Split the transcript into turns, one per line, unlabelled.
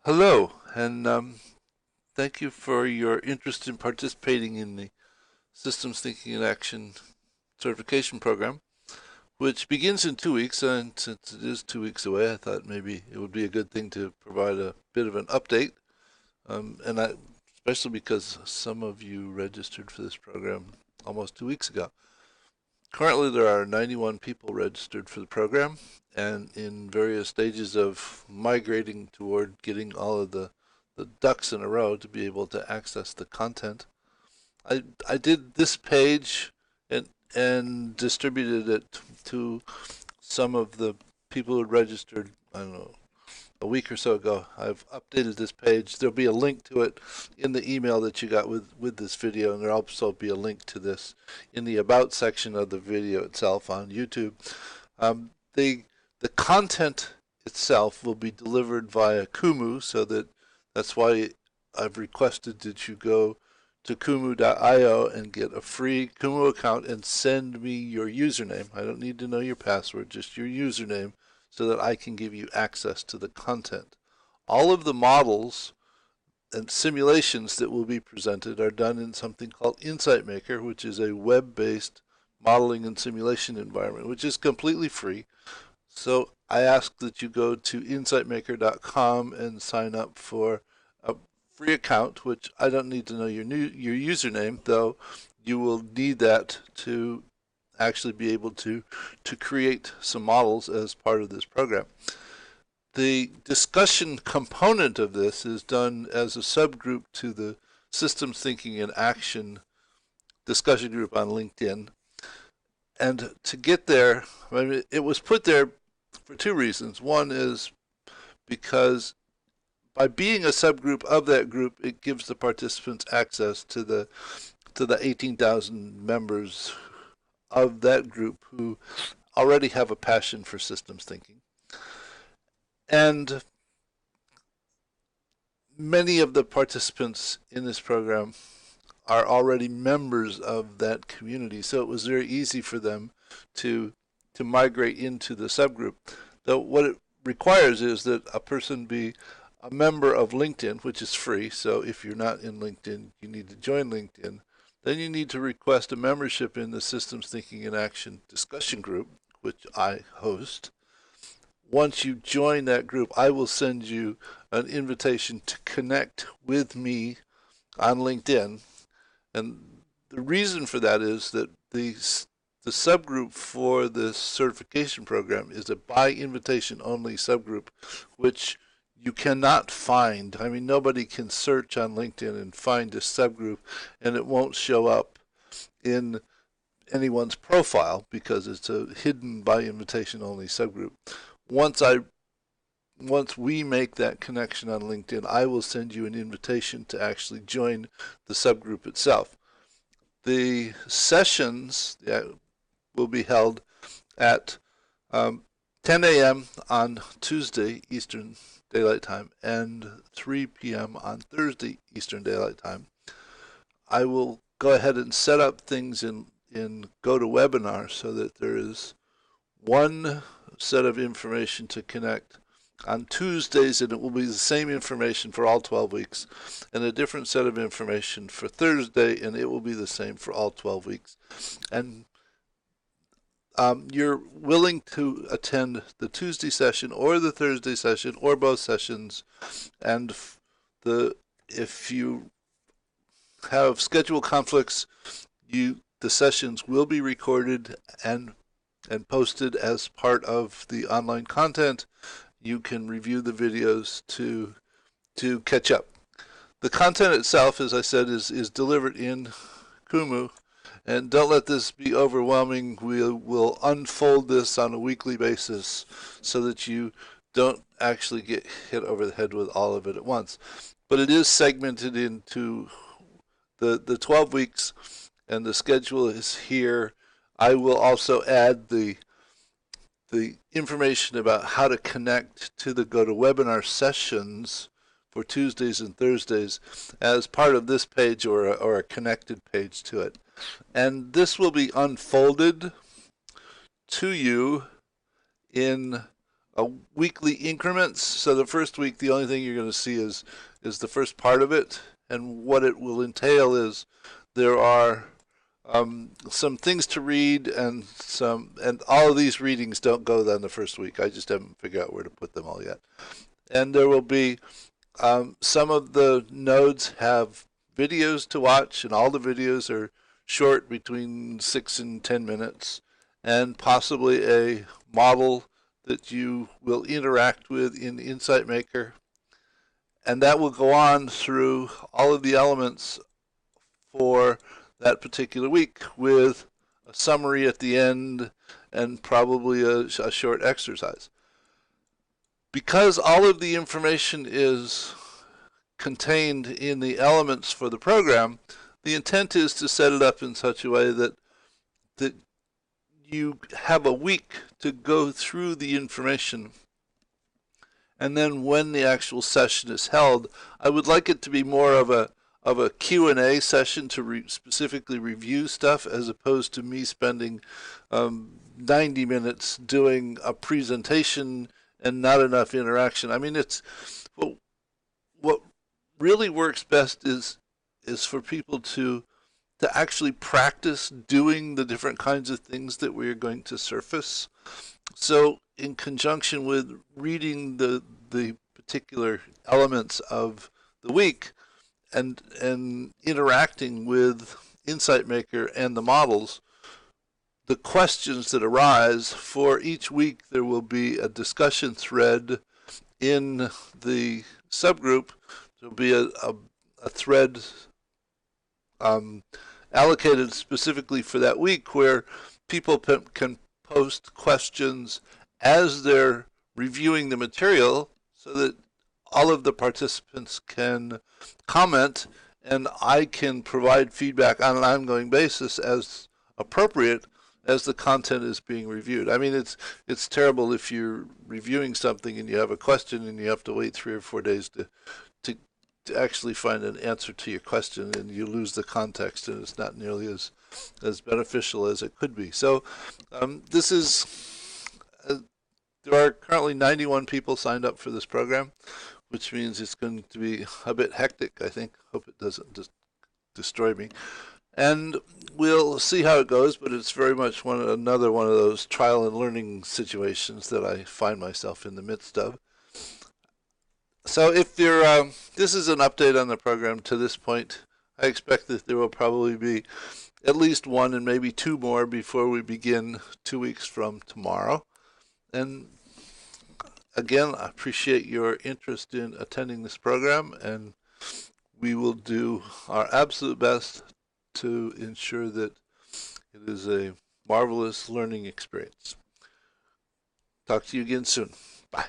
Hello, and thank you for your interest in participating in the Systems Thinking in Action certification program, which begins in 2 weeks. And since it is 2 weeks away, I thought maybe it would be a good thing to provide a bit of an update. Especially because some of you registered for this program almost 2 weeks ago. Currently, there are 91 people registered for the program, and in various stages of migrating toward getting all of the ducks in a row to be able to access the content. I did this page and distributed it to some of the people who registered, I don't know, a week or so ago. I've updated this page. There'll be a link to it in the email that you got with this video, and there'll also be a link to this in the About section of the video itself on YouTube. Um, the content itself will be delivered via Kumu, so that's why I've requested that you go to kumu.io and get a free Kumu account and send me your username. I don't need to know your password, just your username, so that I can give you access to the content. All of the models and simulations that will be presented are done in something called Insight Maker, which is a web-based modeling and simulation environment, which is completely free. So I ask that you go to insightmaker.com and sign up for a free account, which I don't need to know your username, though you will need that to actually be able to create some models as part of this program. The discussion component of this is done as a subgroup to the Systems Thinking in Action discussion group on LinkedIn. And to get there, I mean, it was put there for two reasons. One is because by being a subgroup of that group, it gives the participants access to the 18,000 members of that group who already have a passion for systems thinking. And many of the participants in this program are already members of that community, so it was very easy for them to migrate into the subgroup. Though what it requires is that a person be a member of LinkedIn, which is free. So if you're not in LinkedIn, you need to join LinkedIn. Then you need to request a membership in the Systems Thinking in Action discussion group, which I host. Once you join that group, I will send you an invitation to connect with me on LinkedIn. And the reason for that is that the subgroup for this certification program is a by invitation only subgroup, which you cannot find. I mean, nobody can search on LinkedIn and find a subgroup, and it won't show up in anyone's profile because it's a hidden by invitation only subgroup. Once we make that connection on LinkedIn, I will send you an invitation to actually join the subgroup itself. The sessions will be held at 10 a.m. on Tuesday Eastern Daylight Time and 3 p.m. on Thursday Eastern Daylight Time. I will go ahead and set up things in GoToWebinar so that there is one set of information to connect on Tuesdays, and it will be the same information for all 12 weeks, and a different set of information for Thursday, and it will be the same for all 12 weeks. And you're willing to attend the Tuesday session or the Thursday session or both sessions, and if you have schedule conflicts, the sessions will be recorded and posted as part of the online content. You can review the videos to catch up. The content itself, as I said, is delivered in Kumu, and don't let this be overwhelming. We'll unfold this on a weekly basis so that you don't actually get hit over the head with all of it at once. But it is segmented into the 12 weeks, and the schedule is here. I will also add the information about how to connect to the GoToWebinar sessions for Tuesdays and Thursdays as part of this page or a connected page to it. And this will be unfolded to you in weekly increments. So the first week, the only thing you're going to see is the first part of it, and what it will entail is there are some things to read, and all of these readings don't go on the first week. I just haven't figured out where to put them all yet. And there will be some of the nodes have videos to watch, and all the videos are short, between 6 and 10 minutes, and possibly a model that you will interact with in Insight Maker. And that will go on through all of the elements for that particular week, with a summary at the end and probably a short exercise. Because all of the information is contained in the elements for the program, the intent is to set it up in such a way that you have a week to go through the information, and then when the actual session is held, I would like it to be more of a Q&A session to specifically review stuff, as opposed to me spending 90 minutes doing a presentation and not enough interaction. I mean, what really works best is for people to actually practice doing the different kinds of things that we are going to surface. So in conjunction with reading the particular elements of the week, and interacting with Insight Maker and the models, the questions that arise for each week, there will be a discussion thread in the subgroup. There will be a thread allocated specifically for that week, where people can post questions as they're reviewing the material, so that all of the participants can comment, and I can provide feedback on an ongoing basis as appropriate as the content is being reviewed. I mean, it's terrible if you're reviewing something and you have a question and you have to wait 3 or 4 days to actually find an answer to your question, and you lose the context, and it's not nearly as beneficial as it could be. So this is there are currently 91 people signed up for this program, which means it's going to be a bit hectic, I think. Hope it doesn't just destroy me. And we'll see how it goes, but it's very much another one of those trial and learning situations that I find myself in the midst of. So if you're, this is an update on the program to this point. I expect that there will probably be at least 1 and maybe 2 more before we begin 2 weeks from tomorrow. And again, I appreciate your interest in attending this program, and we will do our absolute best to ensure that it is a marvelous learning experience. Talk to you again soon. Bye.